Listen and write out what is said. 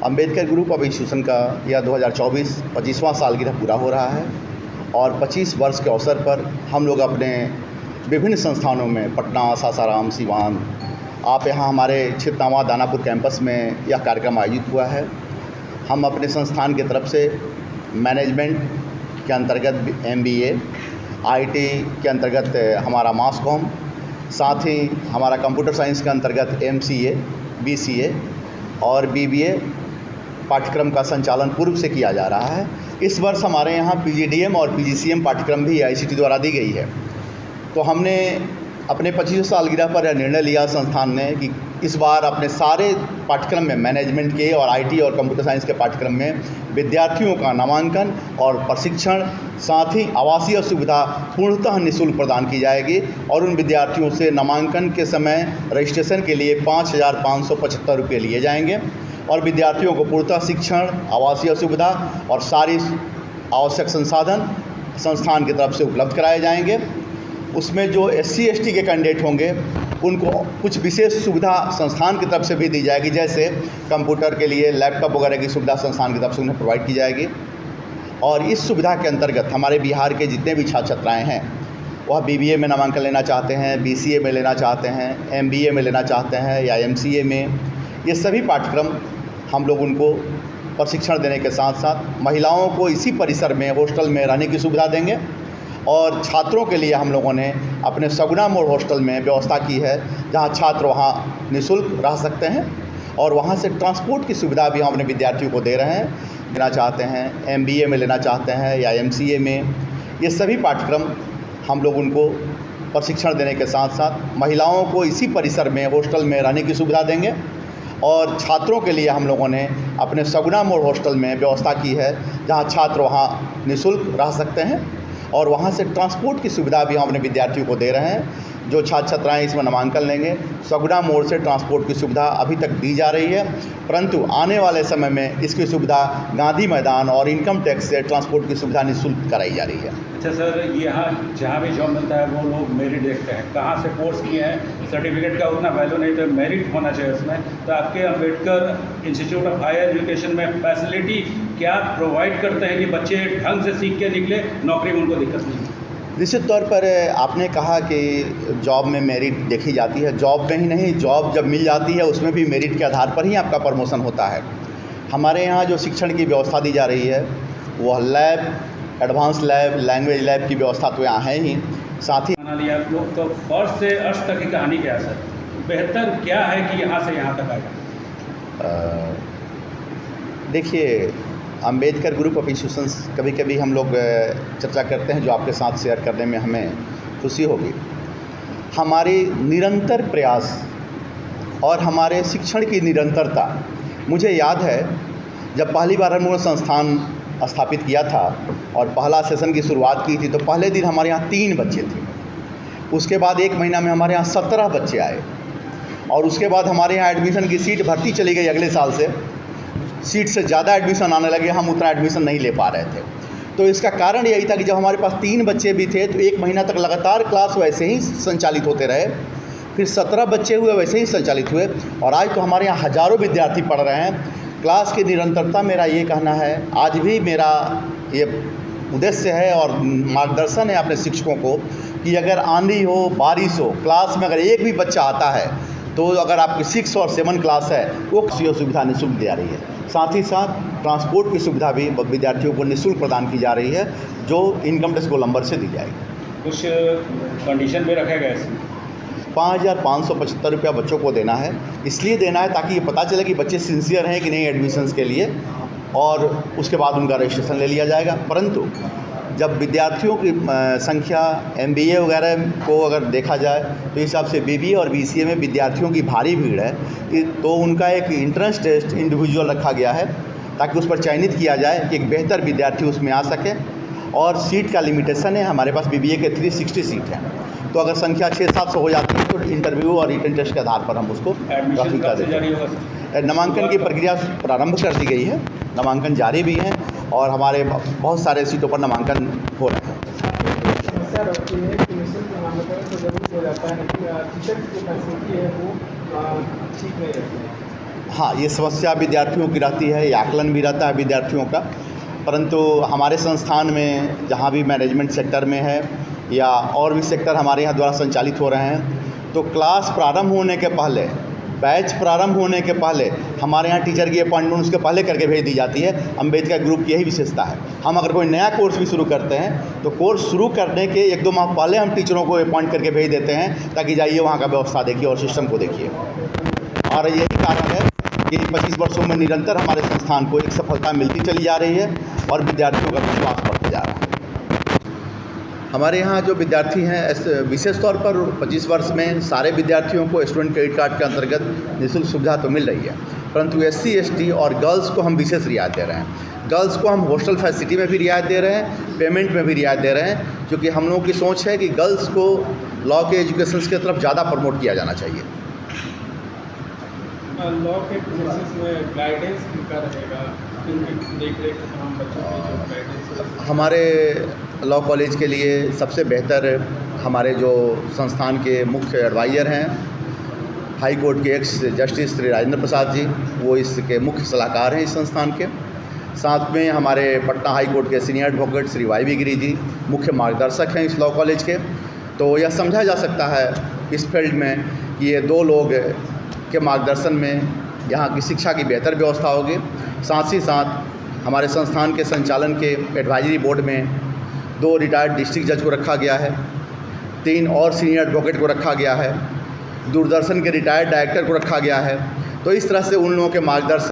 Ambedkar group of institution का यह 2024 25वां सालगिरह पूरा हो रहा है और 25 वर्ष के अवसर पर हम लोग अपने विभिन्न संस्थानों में पटना, सासाराम, सीवान, आप यहाँ हमारे छितनावा दानापुर कैंपस में यह कार्यक्रम आयोजित हुआ है। हम अपने संस्थान की तरफ से मैनेजमेंट के अंतर्गत MBA, IT के अंतर्गत हमारा मास कॉम, साथ ही हमारा कंप्यूटर साइंस के अंतर्गत MCA, BCA और BBA पाठ्यक्रम का संचालन पूर्व से किया जा रहा है। इस वर्ष हमारे यहाँ PGDM और PGCM पाठ्यक्रम भी ICT द्वारा दी गई है। तो हमने अपने 25 सालगिरह पर यह निर्णय लिया संस्थान ने कि इस बार अपने सारे पाठ्यक्रम में मैनेजमेंट के और IT और कंप्यूटर साइंस के पाठ्यक्रम में विद्यार्थियों का नामांकन और प्रशिक्षण, साथ ही आवासीय सुविधा पूर्णतः निःशुल्क प्रदान की जाएगी और उन विद्यार्थियों से नामांकन के समय रजिस्ट्रेशन के लिए 5,575 रुपये लिए जाएंगे और विद्यार्थियों को पूर्णतः शिक्षण, आवासीय सुविधा और सारी आवश्यक संसाधन संस्थान की तरफ से उपलब्ध कराए जाएंगे। उसमें जो SC ST के कैंडिडेट होंगे उनको कुछ विशेष सुविधा संस्थान की तरफ से भी दी जाएगी, जैसे कंप्यूटर के लिए लैपटॉप वगैरह की सुविधा संस्थान की तरफ से उन्हें प्रोवाइड की जाएगी। और इस सुविधा के अंतर्गत हमारे बिहार के जितने भी छात्र छात्राएँ हैं वह BBA में नामांकन लेना चाहते हैं, BCA में लेना चाहते हैं, MBA में लेना चाहते हैं या MCA में, ये सभी पाठ्यक्रम हम लोग उनको प्रशिक्षण देने के साथ साथ महिलाओं को इसी परिसर में हॉस्टल में रहने की सुविधा देंगे। और छात्रों के लिए हम लोगों ने अपने सगुना मोड़ हॉस्टल में व्यवस्था की है, जहां छात्र वहां निःशुल्क रह सकते हैं और वहां से ट्रांसपोर्ट की सुविधा भी हम अपने विद्यार्थियों को दे रहे हैं। लेना चाहते हैं, MBA में लेना चाहते हैं या MCA में, ये सभी पाठ्यक्रम हम लोग उनको प्रशिक्षण देने के साथ साथ महिलाओं को इसी परिसर में हॉस्टल में रहने की सुविधा देंगे। और छात्रों के लिए हम लोगों ने अपने सगुना मोड़ हॉस्टल में व्यवस्था की है, जहाँ छात्र वहाँ निःशुल्क रह सकते हैं और वहाँ से ट्रांसपोर्ट की सुविधा भी हम अपने विद्यार्थियों को दे रहे हैं। जो छात्र छात्राएँ इसमें नामांकन लेंगे, सगुना मोड़ से ट्रांसपोर्ट की सुविधा अभी तक दी जा रही है, परंतु आने वाले समय में इसकी सुविधा गांधी मैदान और इनकम टैक्स से ट्रांसपोर्ट की सुविधा निःशुल्क कराई जा रही है। अच्छा सर, यहाँ जहाँ भी जॉब मिलता है वो लोग मेरिट देखते हैं, कहाँ से कोर्स किए हैं, सर्टिफिकेट का उतना वैल्यू नहीं, तो मेरिट होना चाहिए उसमें। तो आपके Ambedkar institute of higher education में फैसिलिटी क्या प्रोवाइड करते हैं कि बच्चे ढंग से सीख के निकले, नौकरी में उनको दिक्कत नहीं? निश्चित तौर पर आपने कहा कि जॉब में मेरिट देखी जाती है। जॉब में ही नहीं, जॉब जब मिल जाती है उसमें भी मेरिट के आधार पर ही आपका प्रमोशन होता है। हमारे यहाँ जो शिक्षण की व्यवस्था दी जा रही है वह lab, advance lab, language lab की व्यवस्था तो यहाँ है ही, साथ ही बना लिया लोग। तो फर्स्ट से अर्थ तक की कहानी क्या है सर? बेहतर क्या है कि यहाँ से यहाँ तक आए? देखिए, अंबेडकर ग्रुप ऑफ इंस्टीट्यूशंस कभी कभी हम लोग चर्चा करते हैं जो आपके साथ शेयर करने में हमें खुशी होगी। हमारी निरंतर प्रयास और हमारे शिक्षण की निरंतरता, मुझे याद है जब पहली बार हम लोगों ने संस्थान स्थापित किया था और पहला सेशन की शुरुआत की थी तो पहले दिन हमारे यहाँ 3 बच्चे थे। उसके बाद 1 महीना में हमारे यहाँ 17 बच्चे आए और उसके बाद हमारे यहाँ एडमिशन की सीट भर्ती चली गई। अगले साल से सीट से ज़्यादा एडमिशन आने लगे, हम उतना एडमिशन नहीं ले पा रहे थे। तो इसका कारण यही था कि जब हमारे पास 3 बच्चे भी थे तो 1 महीना तक लगातार क्लास वैसे ही संचालित होते रहे, फिर 17 बच्चे हुए, वैसे ही संचालित हुए और आज तो हमारे यहाँ हज़ारों विद्यार्थी पढ़ रहे हैं। क्लास की निरंतरता, मेरा ये कहना है, आज भी मेरा ये उद्देश्य है और मार्गदर्शन है अपने शिक्षकों को कि अगर आंधी हो, बारिश हो, क्लास में अगर एक भी बच्चा आता है तो अगर आपकी 6 और 7 क्लास है वो सुविधा निःशुल्क दी जा रही है। साथ ही साथ ट्रांसपोर्ट की सुविधा भी विद्यार्थियों को निःशुल्क प्रदान की जा रही है, जो इनकम टैक्स गोल नंबर से दी जाएगी। कुछ कंडीशन में रखा गया है? 5,575 रुपया बच्चों को देना है। इसलिए देना है ताकि ये पता चले कि बच्चे सिंसियर हैं कि नहीं एडमिशन्स के लिए, और उसके बाद उनका रजिस्ट्रेशन ले लिया जाएगा। परंतु जब विद्यार्थियों की संख्या MBA वगैरह को अगर देखा जाए तो इस हिसाब से BBA और BCA में विद्यार्थियों की भारी भीड़ है, तो उनका एक एंट्रेंस टेस्ट इंडिविजुअल रखा गया है ताकि उस पर चयनित किया जाए कि एक बेहतर विद्यार्थी उसमें आ सके। और सीट का लिमिटेशन है, हमारे पास BBA के 360 सीट हैं, तो अगर संख्या 600-700 हो जाती है तो इंटरव्यू और रिटन टेस्ट के आधार पर हम उसको प्राथमिकता देते हैं। नामांकन की प्रक्रिया प्रारंभ कर दी गई है, नामांकन जारी भी है और हमारे बहुत सारे सीटों पर नामांकन हो रहे हैं। हाँ, ये समस्या विद्यार्थियों की रहती है, ये आकलन भी रहता है विद्यार्थियों का, परंतु हमारे संस्थान में जहाँ भी मैनेजमेंट सेक्टर में है या और भी सेक्टर हमारे यहाँ द्वारा संचालित हो रहे हैं, तो क्लास प्रारंभ होने के पहले, बैच प्रारंभ होने के पहले हमारे यहाँ टीचर की अपॉइंटमेंट उसके पहले करके भेज दी जाती है। अम्बेडकर ग्रुप की यही विशेषता है। हम अगर कोई नया कोर्स भी शुरू करते हैं तो कोर्स शुरू करने के 1-2 माह पहले हम टीचरों को अपॉइंट करके भेज देते हैं, ताकि जाइए वहाँ का व्यवस्था देखिए और सिस्टम को देखिए। और यही कारण है कि 25 वर्षों में निरंतर हमारे संस्थान को एक सफलता मिलती चली जा रही है और विद्यार्थियों का विश्वास बढ़ता जा रहा है। हमारे यहाँ जो विद्यार्थी हैं, विशेष तौर पर 25 वर्ष में सारे विद्यार्थियों को स्टूडेंट क्रेडिट कार्ड के अंतर्गत निःशुल्क सुविधा तो मिल रही है, परंतु SC ST और गर्ल्स को हम विशेष रियायत दे रहे हैं। गर्ल्स को हम हॉस्टल फैसिलिटी में भी रियायत दे रहे हैं, पेमेंट में भी रियायत दे रहे हैं, क्योंकि हम लोगों की सोच है कि गर्ल्स को लॉ के एजुकेशन की तरफ ज़्यादा प्रमोट किया जाना चाहिए। लॉ के प्रोसेस में गाइडेंस किनका रहेगा, किनकी देख-रेख तमाम बच्चों की जो गाइडेंस? हमारे लॉ कॉलेज के लिए सबसे बेहतर हमारे जो संस्थान के मुख्य एडवाइज़र हैं, हाई कोर्ट के एक्स जस्टिस श्री राजेंद्र प्रसाद जी, वो इसके मुख्य सलाहकार हैं इस संस्थान के। साथ में हमारे पटना हाई कोर्ट के senior advocate Shri YV Giri ji मुख्य मार्गदर्शक हैं इस लॉ कॉलेज के। तो यह समझा जा सकता है इस फील्ड में कि ये 2 लोग के मार्गदर्शन में यहाँ की शिक्षा की बेहतर व्यवस्था होगी। साथ ही साथ हमारे संस्थान के संचालन के एडवाइजरी बोर्ड में 2 रिटायर्ड डिस्ट्रिक्ट जज को रखा गया है, 3 और सीनियर एडवोकेट को रखा गया है, दूरदर्शन के रिटायर्ड डायरेक्टर को रखा गया है। तो इस तरह से उन लोगों के मार्गदर्शन